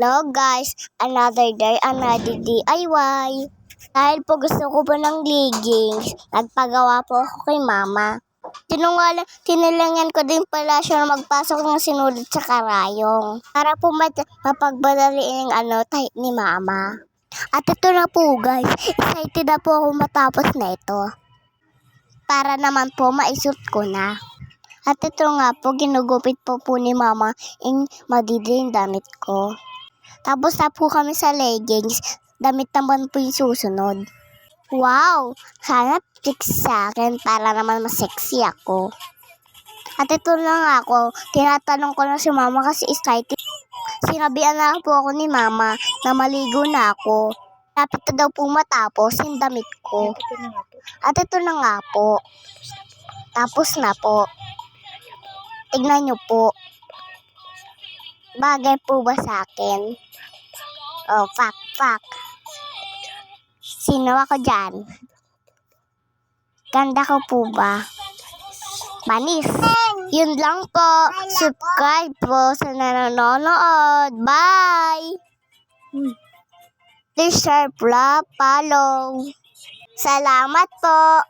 Hello guys, another day, another DIY. Dahil po gusto ko po ng leggings, nagpagawa po ako kay mama. Tinilangan ko din pala siya na magpasok ng sinulid sa karayong. Para po mapagbadaliin ang type ni mama. At ito na po guys, excited na po ako matapos na ito. Para naman po maisot ko na. At ito nga po, ginugupit po ni mama yung madidiling damit ko. Tapos na po kami sa leggings, damit naman po yung susunod. Wow! Sana fix sa akin para naman mas sexy ako. At ito na nga ako, tinatanong ko na si mama kasi excited. Sinabihan na po ako ni mama na maligo na ako. Dapat na daw po matapos yung damit ko. At ito na nga po. Tapos na po. Tignan nyo po. Bagay po ba sa akin? Oh, pak. Sino ako dyan? Ganda ko po ba? Manis. Yun lang po. Subscribe po sa nanonood. Bye! Please share, follow. Salamat po.